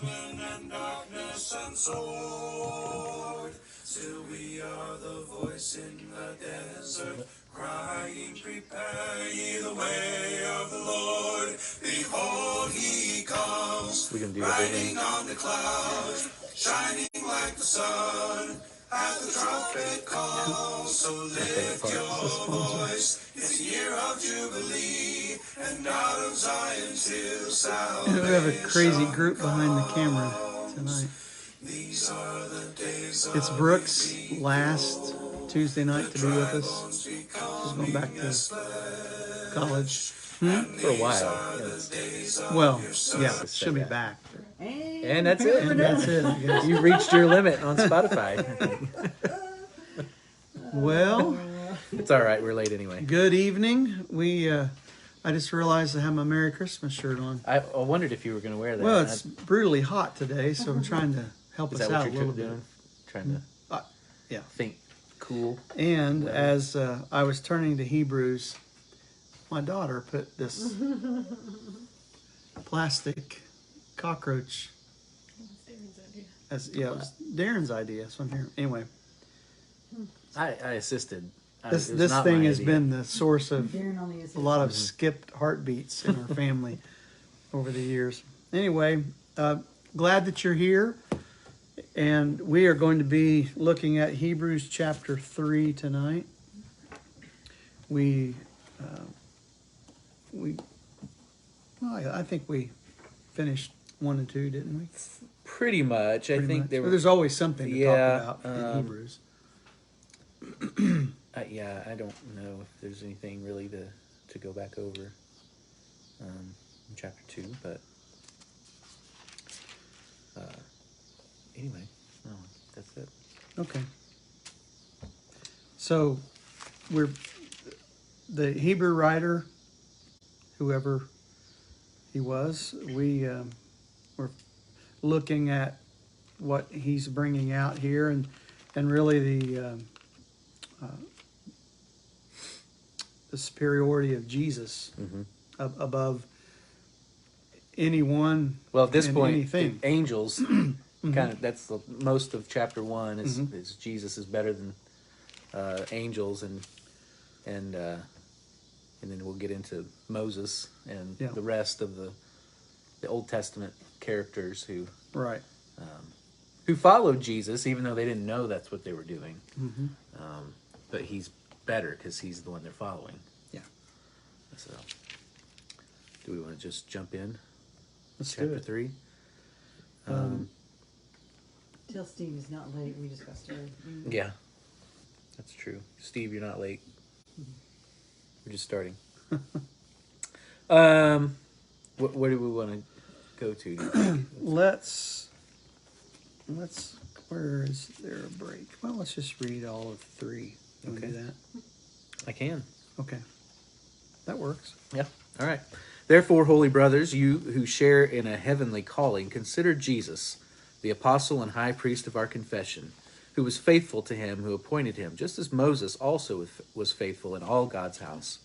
and darkness and sword. Still we are the voice in the desert, crying, prepare ye the way of the Lord. Behold, he comes, riding on the clouds, shining like the sun. At the trumpet call, so lift your voice. It's the year of Jubilee, and out of Zion till salvation. We have a crazy group behind the camera tonight. These are the days of It's Brooks' last Tuesday night to be with us. She's going back to college. For a while. Yes. Well, yeah, she'll be back. And that's it. And that's it, I guess. You reached your limit on Spotify. Well, It's all right. We're late anyway. good evening. I just realized I have my Merry Christmas shirt on. I wondered if you were going to wear that. Well, it's brutally hot today, so I'm trying to help Is us that out what a you're little bit. doing? Trying to Yeah. think cool. And as I was turning to Hebrews, my daughter put this plastic cockroach. It was Darin's idea. So I'm here. Anyway, I assisted. this thing has been the source of a lot of skipped heartbeats in our family over the years. Anyway, glad that you're here. And we are going to be looking at Hebrews chapter 3 tonight. I think we finished 1 and 2, didn't we? Pretty much. I think Well, there's always something to talk about in Hebrews. Yeah, I don't know if there's anything really to go back over in chapter 2, but anyway, no, that's it. Okay. So the Hebrew writer, whoever he was, we're looking at what he's bringing out here, and really the superiority of Jesus above anyone. Well, at this and point, anything. the angels kind of most of chapter 1 is Jesus is better than angels, and then we'll get into Moses and the rest of the Old Testament characters who followed Jesus, even though they didn't know that's what they were doing. But he's better because he's the one they're following. Yeah. So, do we want to just jump in? Let's chapter do it. 3. Till Steve is not late, we discussed it. Yeah, that's true. Steve, you're not late. We're just starting. What do we want to go to? Do you think? Let's. Where is there a break? Well, let's just read all of 3. Can we do that? I can. Okay. That works. Yeah. All right. Therefore, holy brothers, you who share in a heavenly calling, consider Jesus, the apostle and high priest of our confession, who was faithful to him who appointed him, just as Moses also was faithful in all God's house.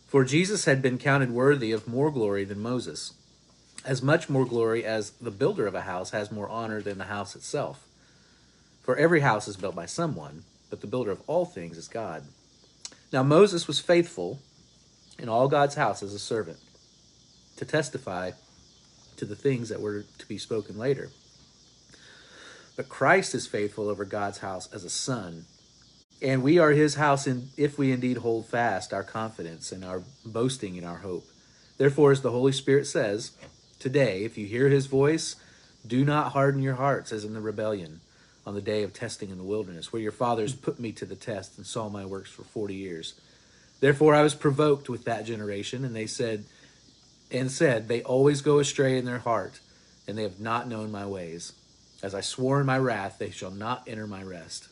For Jesus had been counted worthy of more glory than Moses, as much more glory as the builder of a house has more honor than the house itself. For every house is built by someone, but the builder of all things is God. Now Moses was faithful in all God's house as a servant, to testify to the things that were to be spoken later. But Christ is faithful over God's house as a son, and we are his house if we indeed hold fast our confidence and our boasting in our hope. Therefore, as the Holy Spirit says, today, if you hear his voice, do not harden your hearts as in the rebellion on the day of testing in the wilderness, where your fathers put me to the test and saw my works for 40 years. Therefore I was provoked with that generation, and they said, they always go astray in their heart, and they have not known my ways. As I swore in my wrath, they shall not enter my rest.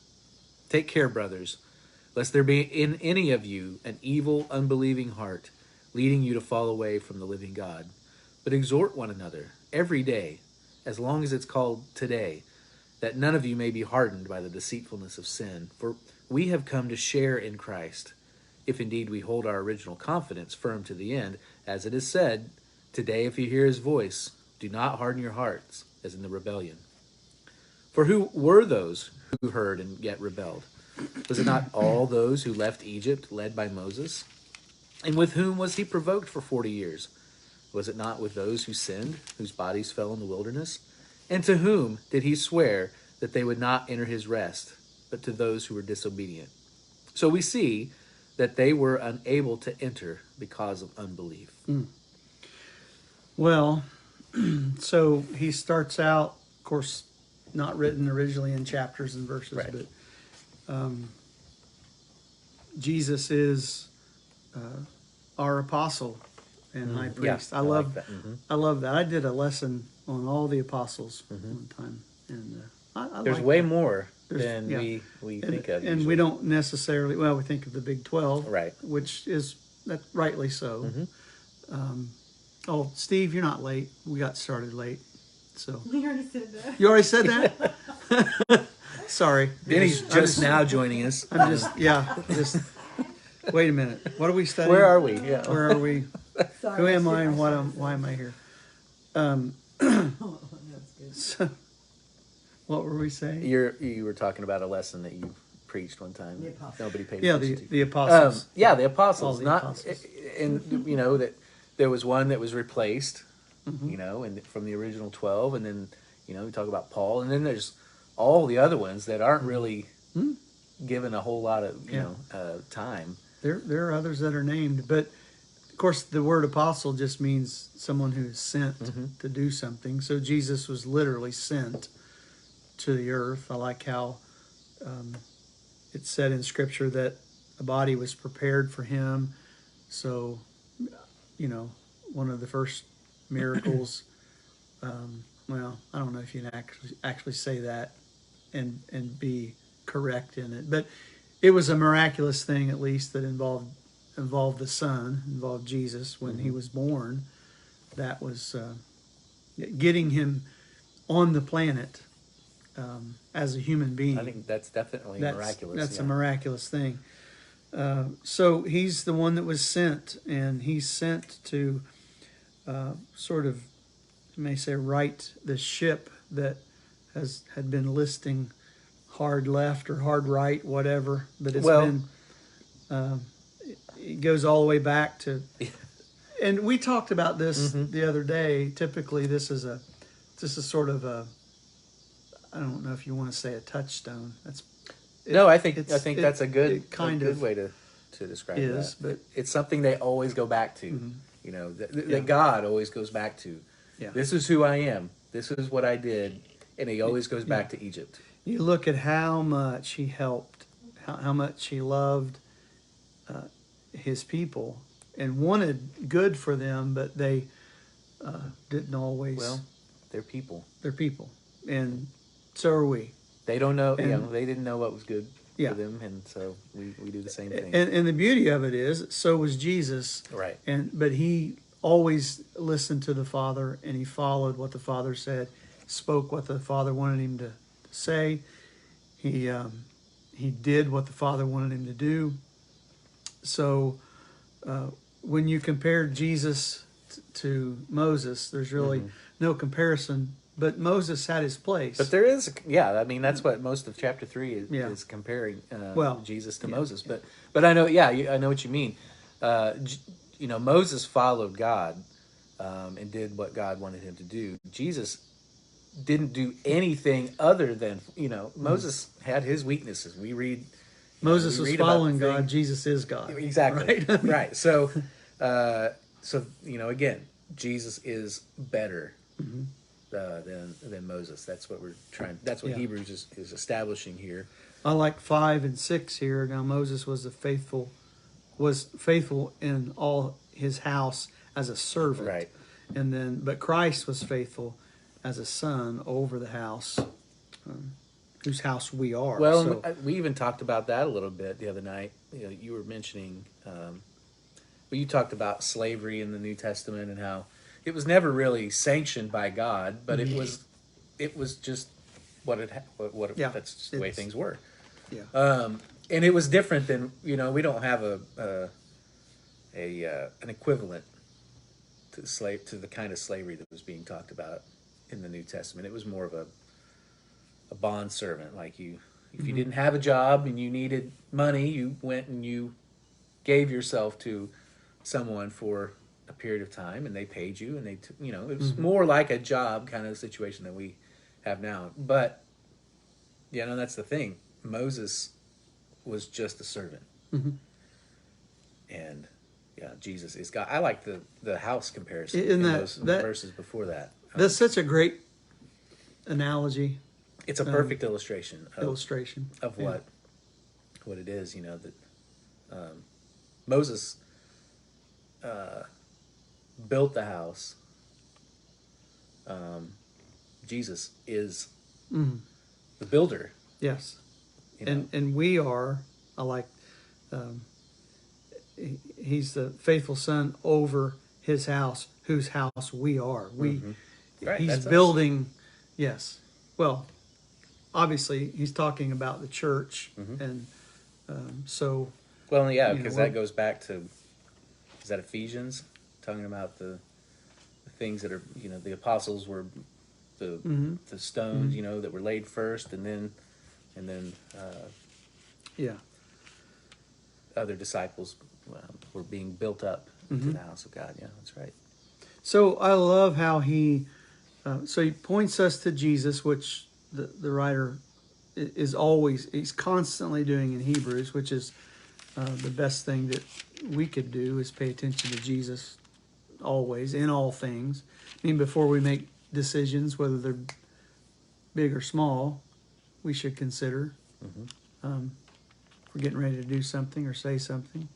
Take care, brothers, lest there be in any of you an evil, unbelieving heart, leading you to fall away from the living God. But exhort one another every day, as long as it's called today, that none of you may be hardened by the deceitfulness of sin. For we have come to share in Christ, if indeed we hold our original confidence firm to the end, as it is said, today if you hear his voice, Do not harden your hearts, as in the rebellion. For who were those who heard and yet rebelled? Was it not all those who left Egypt, led by Moses? And with whom was he provoked for 40 years? Was it not with those who sinned, whose bodies fell in the wilderness? And to whom did he swear that they would not enter his rest, but to those who were disobedient? So we see that they were unable to enter because of unbelief. Well, so he starts out, of course, not written originally in chapters and verses, Right. but Jesus is our apostle and high priest. Yeah, I love like that. I love that. I did a lesson on all the apostles one time, and I There's like way that. more There's- than yeah. we And, think of. and usually. we don't necessarily. Well, we think of the Big 12, Right. Which is that rightly so. Mm-hmm. Oh, Steve, you're not late. We got started late, so We already said that. you already said that. Sorry, Denny's just now joining us. I'm just. Wait a minute. What are we studying? Where are we? Yeah. Where are we? Sorry, Who am that's I and good. why am I here? Oh, that's good. So, what were we saying? You were talking about a lesson that you preached one time. The that apostles. Nobody paid Yeah, attention to. the apostles. Yeah, the apostles. All the Not apostles. and you know that there was one that was replaced. Mm-hmm. You know, and from the original 12, and then we talk about Paul, and then there's all the other ones that aren't really given a whole lot of time. There are others that are named, but of course the word apostle just means someone who is sent to do something. So Jesus was literally sent to the earth. I like how it's said in Scripture that a body was prepared for him. So, one of the first miracles. Well, I don't know if you can actually say that and be correct in it, but it was a miraculous thing, at least, that involved the Son, involved Jesus when he was born. That was getting him on the planet as a human being. I think that's definitely miraculous. That's a miraculous thing. So he's the one that was sent, and he's sent to sort of, you may say, right the ship that had been listing hard left or hard right, whatever. But it's been, it goes all the way back to, and we talked about this the other day. Typically, this is sort of a, I don't know if you want to say a touchdown. I think that's a good way to describe is, that. but it's something they always go back to. That God always goes back to. Yeah. This is who I am. This is what I did, and he always goes back to Egypt. You look at how much he helped, how much he loved his people and wanted good for them, but they didn't always. Well, they're people. They're people, and so are we. They don't know. And- They didn't know what was good Yeah. for them, and so we do the same thing. And the beauty of it is, so was Jesus. Right. But he always listened to the Father, and he followed what the Father said, spoke what the Father wanted him to say. He did what the Father wanted him to do. So when you compare Jesus to Moses, there's really no comparison. But Moses had his place. But there is, I mean, that's what most of chapter 3 is comparing Jesus to Moses. But I know, I know what you mean. Moses followed God and did what God wanted him to do. Jesus didn't do anything other than, Moses had his weaknesses. We read. Moses was following God. God. Jesus is God. Exactly. Right. Right. So, again, Jesus is better than Moses. That's what we're trying. That's what Hebrews is establishing here. I like 5 and 6 here. Now Moses was faithful in all his house as a servant. Right. But Christ was faithful as a son over the house, whose house we are. Well, So- we even talked about that a little bit the other night. You were mentioning, you talked about slavery in the New Testament and how it was never really sanctioned by God, but it was just that's just the way things were. yeah. And it was different than we don't have an equivalent to the kind of slavery that was being talked about in the New Testament. It was more of a bond servant. Like if you didn't have a job and you needed money, you went and you gave yourself to someone for a period of time, and they paid you, and it was more like a job kind of situation that we have now. But that's the thing. Moses was just a servant, and Jesus is God. I like the house comparison in those verses before that. That's such a great analogy. It's a perfect illustration of Yeah. what it is. That Moses built the house. Jesus is the builder. Yes. And we are, I like, he's the faithful son over his house, whose house we are. Right, he's that's building, yes. Well, obviously he's talking about the church, and so. Well, yeah, because that goes back to, is that Ephesians, talking about the things that are, the apostles were the stones, that were laid first, and then other disciples were being built up into the house of God. Yeah, that's right. So I love how he points us to Jesus, which the writer he's constantly doing in Hebrews, which is the best thing that we could do is pay attention to Jesus always, in all things. I mean, before we make decisions, whether they're big or small, we should consider. If we're getting ready to do something or say something,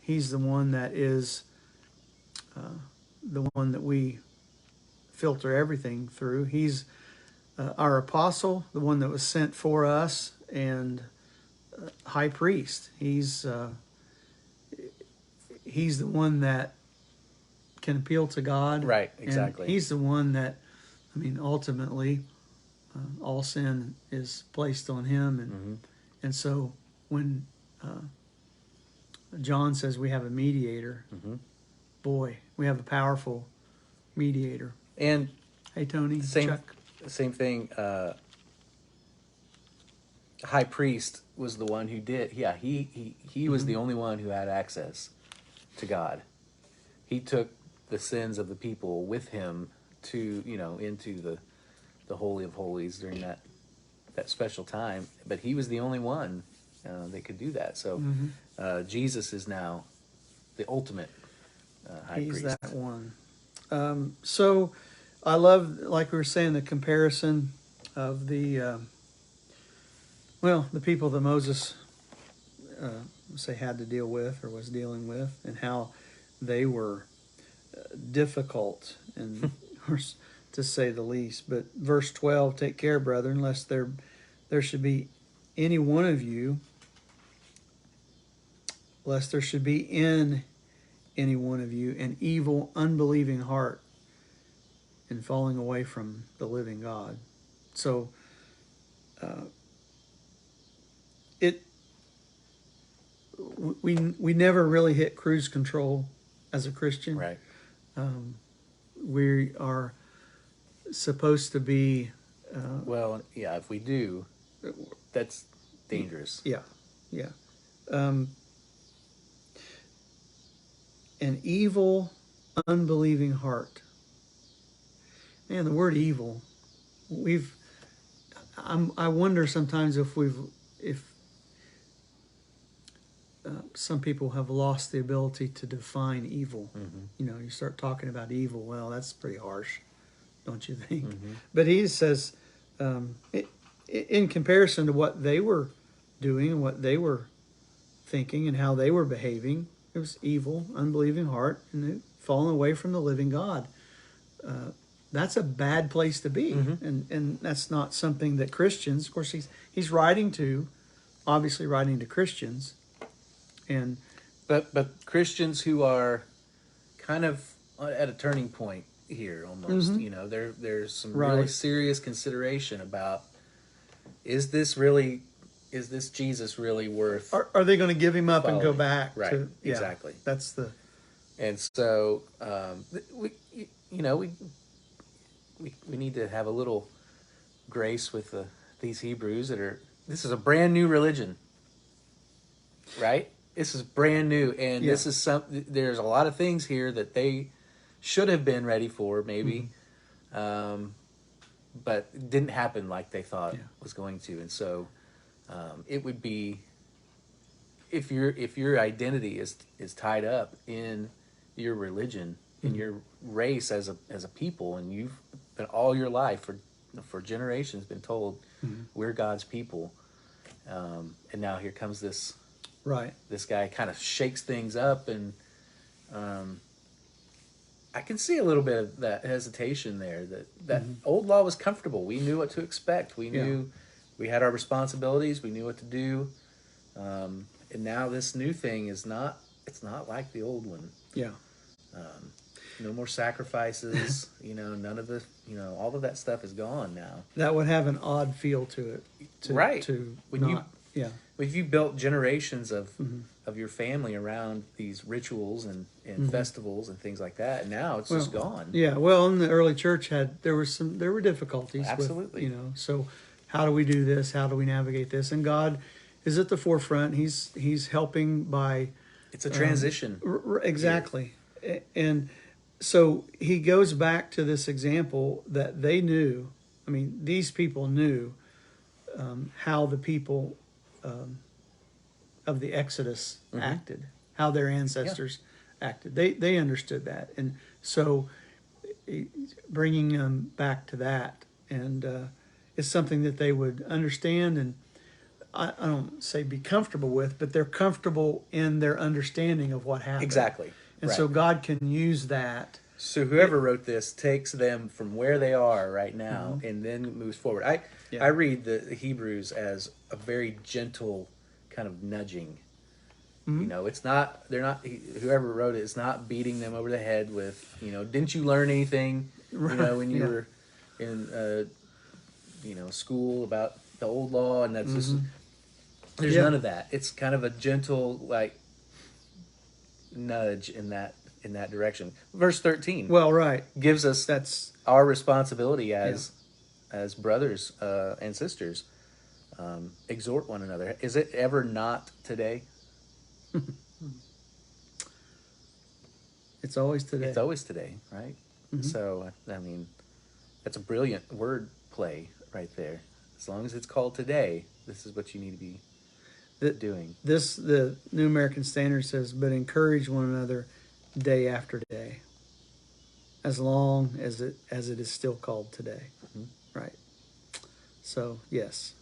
he's the one that is the one that we filter everything through. He's our apostle, the one that was sent for us, and high priest. He's the one that can appeal to God. Right, exactly. And he's the one that, ultimately, all sin is placed on him, and so when John says we have a mediator, boy, we have a powerful mediator. And hey, Tony, Chuck. Same thing. High priest was the one who did. Yeah, he was the only one who had access to God. He took the sins of the people with him to into the Holy of Holies during that special time. But he was the only one that could do that. So Jesus is now the ultimate high priest. He's that one. So I love, like we were saying, the comparison of the people that Moses had to deal with or was dealing with, and how they were difficult, and to say the least. But verse 12, take care, brethren, lest there should be any one of you, lest there should be in any one of you an evil, unbelieving heart, and falling away from the living God. So we never really hit cruise control as a Christian. Right. We are supposed to be. If we do, that's dangerous. Yeah. An evil, unbelieving heart. Man, the word evil, I wonder sometimes if some people have lost the ability to define evil. You start talking about evil, well, that's pretty harsh, don't you think? But he says, in comparison to what they were doing and what they were thinking and how they were behaving, it was evil, unbelieving heart, and falling away from the living God. That's a bad place to be, and that's not something that Christians. Of course, he's obviously writing to Christians, and but Christians who are kind of at a turning point here, almost. There's some really serious consideration about, is this Jesus really worth? Are they going to give him up following? And go back? Right, exactly. That's the And so we, you know, we need to have a little grace with these Hebrews that are. This is a brand new religion, right? This is brand new, and Yeah. this is some. There's a lot of things here that they should have been ready for, maybe, but it didn't happen like they thought Yeah. was going to. And so, it would be if your identity is tied up in your religion, in your race as a people, and you've been all your life for generations been told we're God's people, and now here comes Right. this guy kind of shakes things up, and I can see a little bit of that hesitation there. That old law was comfortable. We knew what to expect. We knew we had our responsibilities. We knew what to do. And now this new thing is not. It's not like the old one. Yeah. No more sacrifices. None of the. All of that stuff is gone now. That would have an odd feel to it. Right. To When not, yeah. If you built generations of your family around these rituals and festivals and things like that, and now it's just gone. Yeah. Well, in the early church there were difficulties. Absolutely. With, so how do we do this? How do we navigate this? And God is at the forefront. He's helping by. It's a transition. Exactly. And so he goes back to this example that they knew. I mean, these people knew how the people of the Exodus acted, how their ancestors acted. They understood that, and so bringing them back to that, and it's something that they would understand, and I don't say be comfortable with, but they're comfortable in their understanding of what happened. Exactly. And right. so God can use that. So whoever wrote this takes them from where they are right now and then moves forward. I read the Hebrews as a very gentle kind of nudging. It's not, whoever wrote it is not beating them over the head with, didn't you learn anything, when you were in, school about the old law, and that's just, there's none of that. It's kind of a gentle, like, nudge in that direction. Verse 13. Well, right. Gives us That's our responsibility as brothers and sisters. Exhort one another. Is it ever not today? it's always today. It's always today, right? So, I mean, that's a brilliant word play right there. As long as it's called today, this is what you need to be doing. The New American Standard says, but encourage one another day after day, as long as it is still called today. Right. So yes,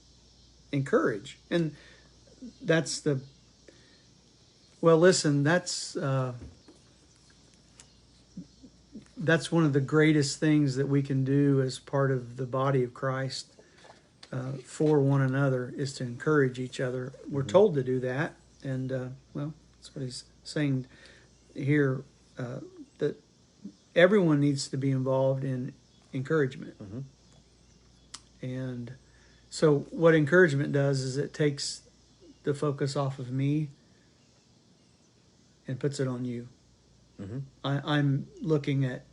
encourage, and that's the. Well, listen, that's one of the greatest things that we can do as part of the body of Christ for one another is to encourage each other. We're told to do that, and that's what he's saying here, that everyone needs to be involved in encouragement. And so what encouragement does is it takes the focus off of me and puts it on you. I'm looking at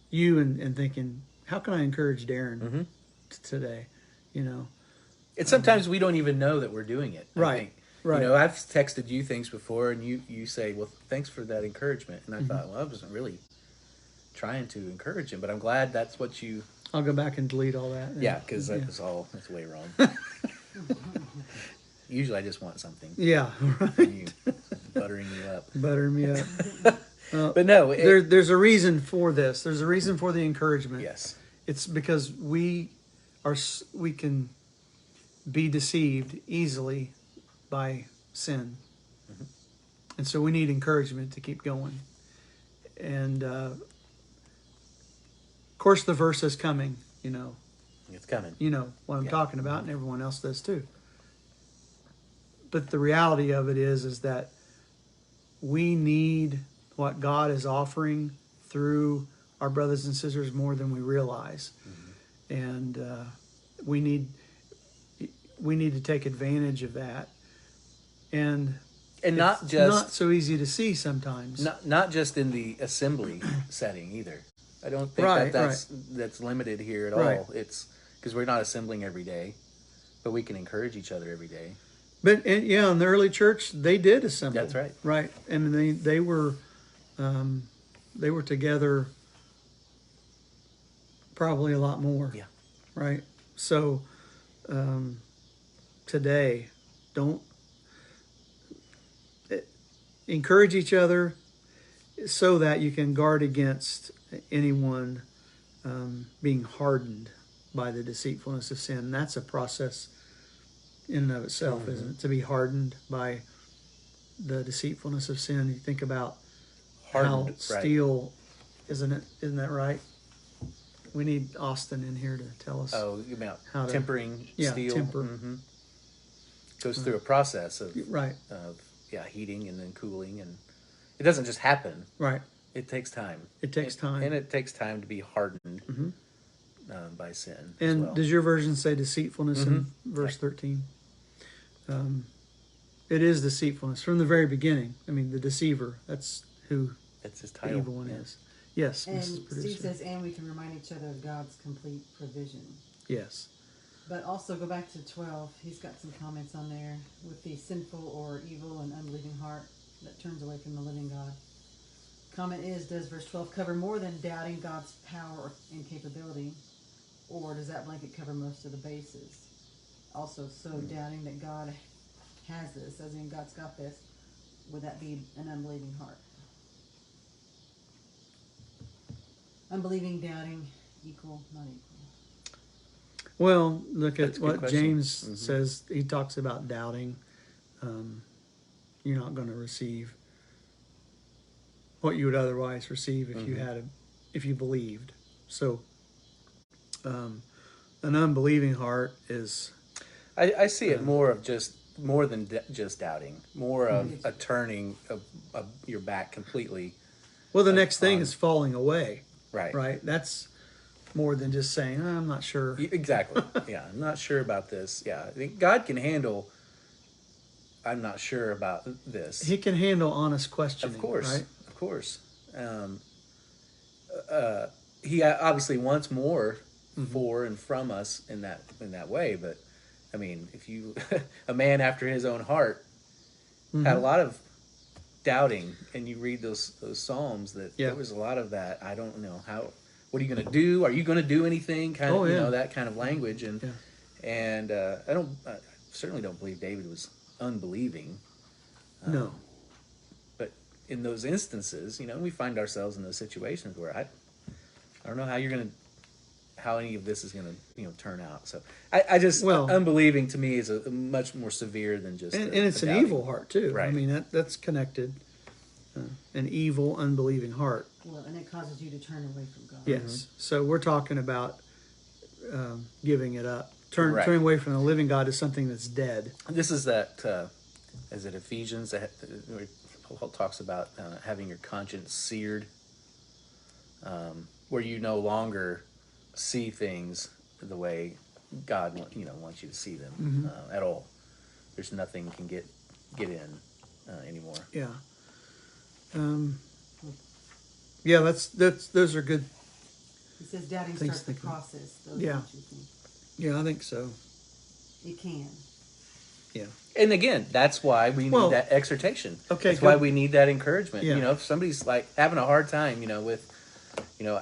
you and thinking, how can I encourage Darin today? And sometimes we don't even know that we're doing it. Right. I think. Right. I've texted you things before, and you say, well, thanks for that encouragement. And I thought, well, I wasn't really trying to encourage him, but I'm glad that's what you... I'll go back and delete all that. Yeah, because that's way wrong. Usually I just want something. Yeah, right. You, buttering you up. Buttering me up. But no. There's a reason for this. There's a reason for the encouragement. Yes. It's because we can be deceived easily by sin. And so we need encouragement to keep going. And of course the verse is coming, It's coming. You know what I'm talking about, and everyone else does too. But the reality of it is that we need what God is offering through our brothers and sisters more than we realize. And we need to take advantage of that. And And not it's just not so easy to see sometimes. not just in the assembly setting either. I don't think Right, that's limited here at Right. all. It's because we're not assembling every day, but we can encourage each other every day. But yeah, in the early church, they did assemble. That's right. Right, and they were together probably a lot more. Yeah. Right. So today, don't encourage each other so that you can guard against anyone being hardened by the deceitfulness of sin. That's a process in and of itself, isn't it? To be hardened by the deceitfulness of sin. You think about how Right. steel, isn't it? Isn't that right? We need Austin in here to tell us. Oh, about How to- tempering steel. temper. Mm-hmm. Goes through a process of Right, heating and then cooling, and it doesn't just happen. right. It takes time. It takes time. and it takes time to be hardened by sin. as And well. does your version say deceitfulness in verse 13? It is deceitfulness from the very beginning. I mean, the deceiver, that's who That's his the title. evil one is. Yes, And Mrs. Steve Producer. says, and we can remind each other of God's complete provision. Yes. But also go back to 12. He's got some comments on there with the sinful or evil and unbelieving heart that turns away from the living God. Comment is, does verse 12 cover more than doubting God's power and capability? Or does that blanket cover most of the bases? Also, so doubting that God has this, as in God's got this, would that be an unbelieving heart? Unbelieving, doubting, equal, not equal. Well, look That's at a good what question. James says. He talks about doubting. You're not going to receive what you would otherwise receive if you had if you believed. So, an unbelieving heart is I see it more than just doubting, more of a turning of your back completely. well. The next thing is falling away. Right. Right. That's more than just saying, I'm not sure. Exactly. Yeah, I'm not sure about this. Yeah, I think God can handle. I'm not sure about this. He can handle honest questioning. Of course, Right. of course. He obviously wants more for and from us in that way. But I mean, if you a man after his own heart had a lot of doubting, and you read those psalms, that there was a lot of that. I don't know how. What are you going to do? Are you going to do anything? Kind of, that kind of language, and I certainly don't believe David was unbelieving. No. But in those instances, we find ourselves in those situations where I don't know how any of this is going to turn out. So I just unbelieving to me is a much more severe than just and it's an doubting. evil heart too. Right. I mean that's connected. An evil, unbelieving heart. Well, and it causes you to turn away from God. Yes. So we're talking about giving it up. Right. Turning away from the living God is something that's dead. This is that, is it Ephesians, where Paul talks about having your conscience seared, where you no longer see things the way God wants you to see them at all. There's nothing can get in anymore. Yeah. Yeah, those are good. He says doubting Things starts the thinking. process. Yeah. Don't you think? Yeah, I think so. It can. Yeah. And again, that's why we need that exhortation. Okay, that's why we need that encouragement. Yeah. If somebody's like having a hard time, with,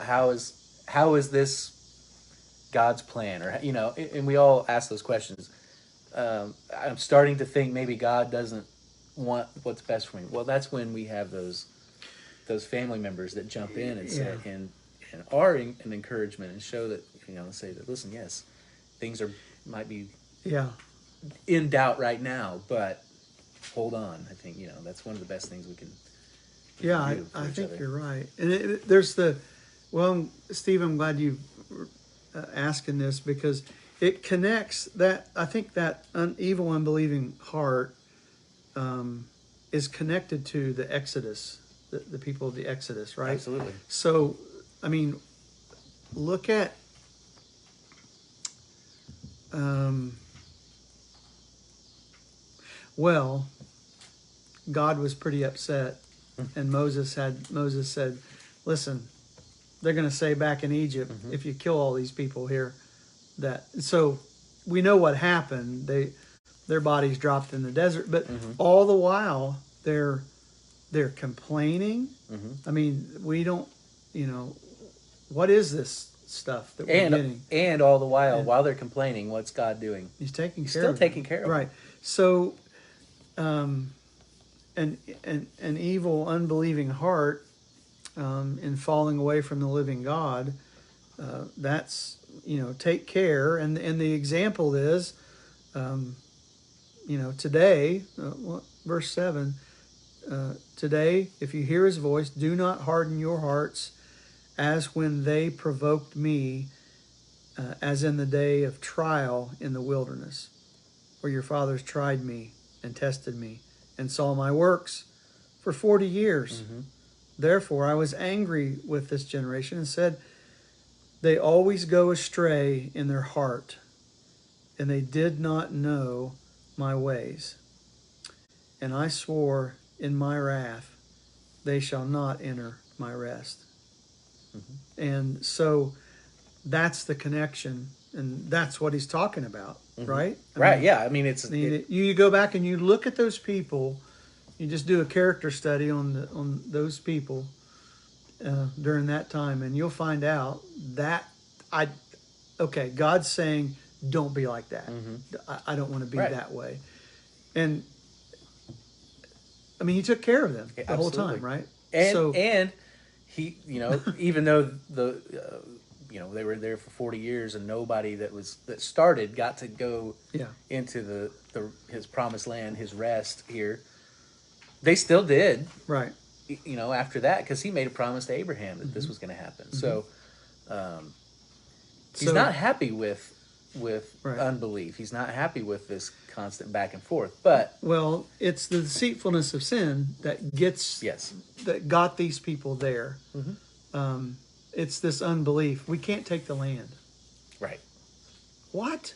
how is this God's plan, or and we all ask those questions. I'm starting to think maybe God doesn't want what's best for me. Well, that's when we have those family members that jump in and say and are an encouragement and show that say that, listen, yes, things might be in doubt right now, but hold on. I think that's one of the best things we can do I each think other. you're right. And there's Steve, I'm glad you asking this, because it connects that. I think that evil, unbelieving heart is connected to the Exodus, the people of the Exodus, right? Absolutely. So, I mean, look at God was pretty upset, and Moses said, "Listen, they're going to say back in Egypt, if you kill all these people here, that." So we know what happened. Their bodies dropped in the desert, but all the while they're complaining. I mean, we don't, what is this stuff that we're getting? And all the while they're complaining, what's God doing? He's taking care Still of taking them. care of right. them. So, an evil, unbelieving heart, in falling away from the living God, that's, take care. And the example is, today, verse 7, today, if you hear his voice, do not harden your hearts as when they provoked me, as in the day of trial in the wilderness, where your fathers tried me and tested me and saw my works for 40 years. Therefore, I was angry with this generation and said, they always go astray in their heart, and they did not know my ways. And I swore in my wrath, they shall not enter my rest. And so that's the connection, and that's what he's talking about, right? I mean, Yeah. I mean, you go back and you look at those people. You just do a character study on those people during that time, and you'll find out that God's saying, don't be like that. I don't want to be that way. And I mean, he took care of them the whole time, right? And he, even though they were there for 40 years and nobody that started got to go into his promised land, his rest here, they still did, right? After that, because he made a promise to Abraham that this was going to happen. So he's not happy with unbelief. He's not happy with this constant back and forth. But it's the deceitfulness of sin that that got these people there. It's this unbelief. We can't take the land. Right. What?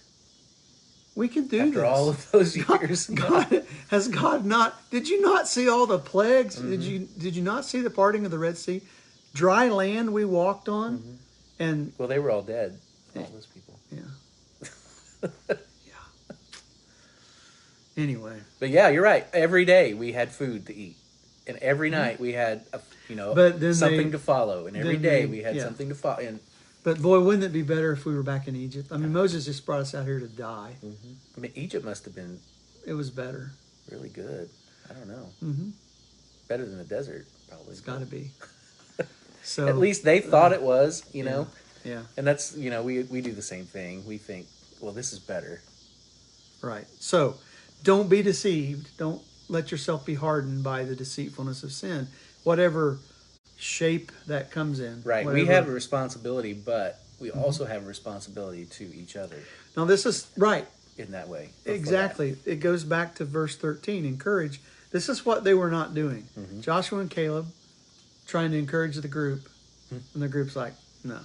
We can do after this. all of those years. Has God not? Did you not see all the plagues? Did you not see the parting of the Red Sea? Dry land we walked on, and they were all dead. All those people. Yeah. Yeah. Anyway. But yeah, you're right. Every day we had food to eat, and every night we had something to follow, and every day we had something to follow. And but boy, wouldn't it be better if we were back in Egypt? I mean, Moses just brought us out here to die. I mean, Egypt must have been. It was better. Really good. I don't know. Better than the desert, probably. It's got to be. So at least they thought it was, know. Yeah. And that's we do the same thing. We think, well, this is better. Right. So don't be deceived. Don't let yourself be hardened by the deceitfulness of sin, whatever shape that comes in. Right. We have a responsibility, but we also have a responsibility to each other. Now this is right. In that way. Exactly. It goes back to verse 13. Encourage. This is what they were not doing. Joshua and Caleb trying to encourage the group, and the group's like, no.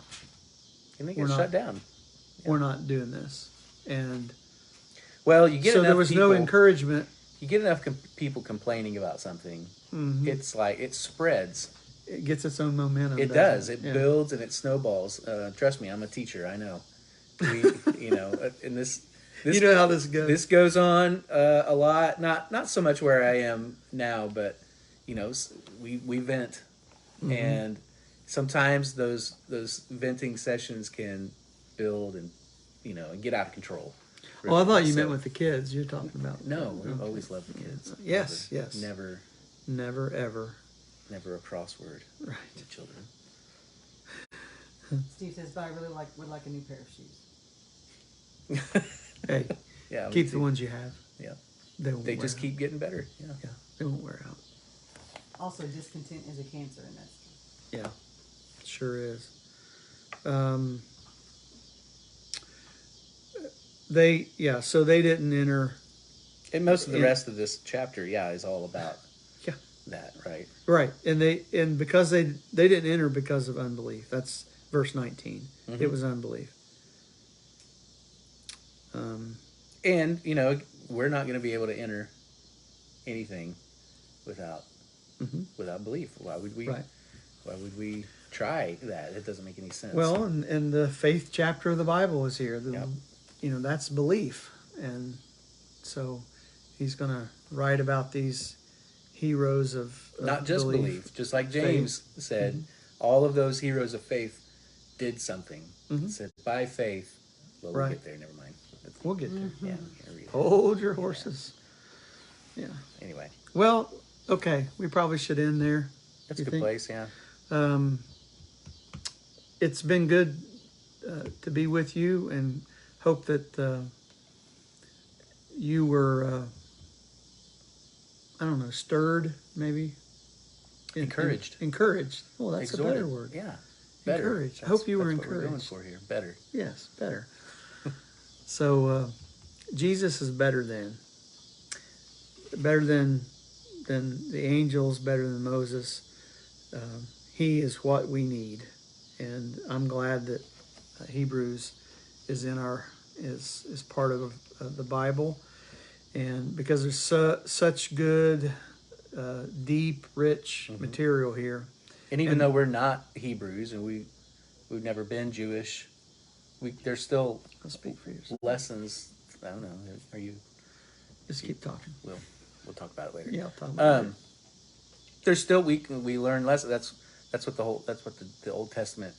And they get shut down. We're not doing this. And you get so enough there was people, no encouragement. You get enough people complaining about something, it's like it spreads. It gets its own momentum. It does. It builds and it snowballs. Trust me, I'm a teacher. I know. In this, you know how this goes. This goes on a lot. Not so much where I am now, but we vent, and sometimes those venting sessions can build and and get out of control. Well, I thought you meant with the kids. You're talking about. No, we always love the kids. Yes, Never, ever. Never a crossword. Right. With children. Steve says, but I really would like a new pair of shoes. Hey, keep the ones you have. Yeah. They just keep getting better. Yeah. Yeah, they won't wear out. Also, discontent is a cancer, and that's Yeah, it sure is. So they didn't enter. And most of the rest of this chapter, is all about that, right? Right, and because they didn't enter because of unbelief. That's verse 19. It was unbelief. And we're not going to be able to enter anything without Mhm. without belief. Why would we? Right. Why would we try that? It doesn't make any sense. Well, and the faith chapter of the Bible is here. Yep. That's belief, and so he's going to write about these heroes of not just belief. Just like James said, Mm-hmm. all of those heroes of faith did something. Mhm. It said by faith. Well, we'll Right. get there. Never mind. We'll get there. Yeah. I'll read it. Hold your horses. Yeah. Anyway, Well, okay. We probably should end there. that's a You good think? place. Yeah. It's been good to be with you, and hope that you were, I don't know, stirred maybe. Encouraged. Encouraged. Well, that's Exhorted. a better word. Yeah. Better. Encouraged. I hope you were that's what we're going encouraged. for here. Better. Yes, better. So Jesus is better than the angels, better than Moses. He is what we need, and I'm glad that Hebrews is is part of the Bible, and because there's such good, deep, rich material here. And even though we're not Hebrews and we've never been Jewish, there's still I'll speak for yourself. lessons. I don't know. Are you? Just keep talking. We'll talk about it later. Yeah, I'll talk about it. There's still we learn lessons. That's what the Old Testament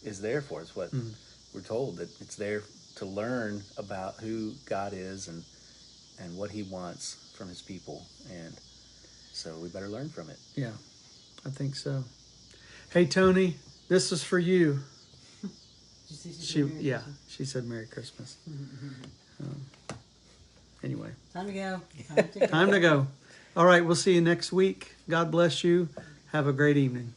is there for. It's what we're told, that it's there to learn about who God is and what He wants from His people, and so we better learn from it. Yeah, I think so. Hey, Tony, this is for you. Did you see she said Merry Christmas? She said Merry Christmas. Anyway, Time to go. Time to go. time to go. All right, we'll see you next week. God bless you. Have a great evening.